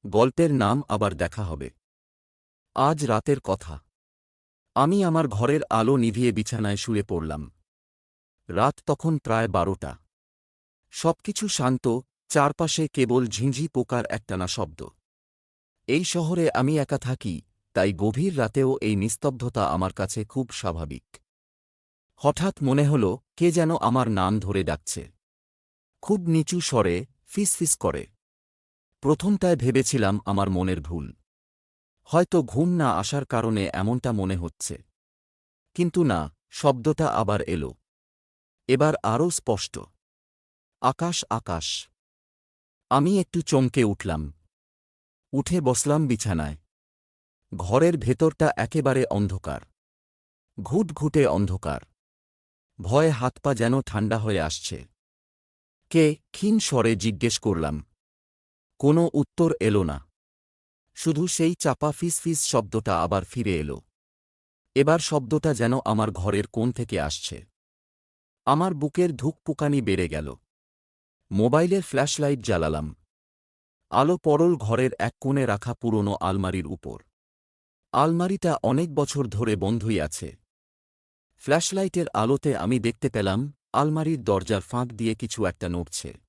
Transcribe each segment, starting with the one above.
গল্পের নাম আবার দেখা হবে। আজ রাতের কথা। আমি আমার ঘরের আলো নিভিয়ে বিছানায় শুয়ে পড়লাম। রাত তখন প্রায় 12টা। সবকিছু শান্ত, চারপাশে কেবল ঝিঁঝি পোকার একটানা শব্দ। এই শহরে আমি একা থাকি, তাই গভীর রাতেও এই নিস্তব্ধতা আমার কাছে খুব স্বাভাবিক। হঠাৎ মনে হল কে যেন আমার নাম ধরে ডাকছে। খুব নিচু স্বরে, ফিসফিস করে। প্রথমটায় ভেবেছিলাম আমার মনের ভুল। হয়তো ঘুম না আসার কারণে এমনটা মনে হচ্ছে। কিন্তু না, শব্দটা আবার এলো। এবার আরও স্পষ্ট। আকাশ আকাশ। আমি একটু চমকে উঠলাম। উঠে বসলাম বিছানায়। ঘরের ভেতরটা একেবারে অন্ধকার। ঘুটঘুটে অন্ধকার। ভয়ে হাত পা যেন ঠান্ডা হয়ে আসছে। কে? ক্ষীণ স্বরে জিজ্ঞেস করলাম। কোনো উত্তর এলো না। শুধু সেই চাপা ফিসফিস শব্দটা আবার ফিরে এলো। এবার শব্দটা যেন আমার ঘরের কোণ থেকে আসছে। আমার বুকের ধুকপুকানি বেড়ে গেল। মোবাইলের ফ্ল্যাশলাইট জ্বালালাম। আলো পড়ল ঘরের এক কোণে রাখা পুরনো আলমারির উপর। আলমারিটা অনেক বছর ধরে বন্ধই আছে। ফ্ল্যাশলাইটের আলোতে আমি দেখতে পেলাম আলমারির দরজার ফাঁক দিয়ে কিছু একটা নড়ছে।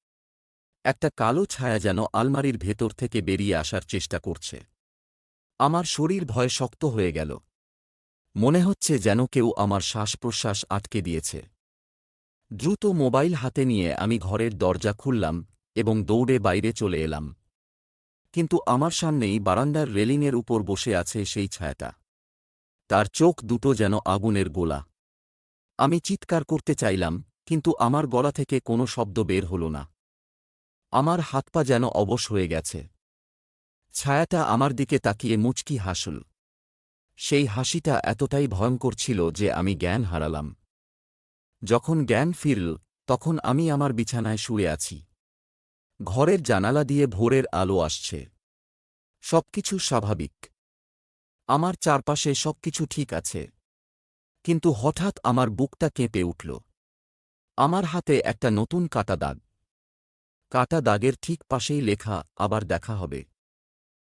একটা কালো ছায়া যেন আলমারির ভেতর থেকে বেরিয়ে আসার চেষ্টা করছে। আমার শরীর ভয়ে শক্ত হয়ে গেল। মনে হচ্ছে যেন কেউ আমার শ্বাস-প্রশ্বাস আটকে দিয়েছে। দ্রুত মোবাইল হাতে নিয়ে আমি ঘরের দরজা খুললাম এবং দৌড়ে বাইরে চলে এলাম। কিন্তু আমার সামনেই বারান্দার রেলিংয়ের উপর বসে আছে সেই ছায়াটা। তার চোখ দুটো যেন আগুনের গোলা। আমি চিৎকার করতে চাইলাম, কিন্তু আমার গলা থেকে কোনো শব্দ বের হল না। আমার হাত পা যেন অবশ হয়ে গেছে। ছায়াটা আমার দিকে তাকিয়ে মুচকি হাসল। সেই হাসিটা এতটাই ভয়ঙ্কর ছিল যে আমি জ্ঞান হারালাম। যখন জ্ঞান ফিরল, তখন আমি আমার বিছানায় শুয়ে আছি। ঘরের জানালা দিয়ে ভোরের আলো আসছে। সবকিছু স্বাভাবিক। আমার চারপাশে সবকিছু ঠিক আছে। কিন্তু হঠাৎ আমার বুকটা কেঁপে উঠল। আমার হাতে একটা নতুন কাটা দাগ। কাটা দাগের ঠিক পাশেই লেখা, আবার দেখা হবে।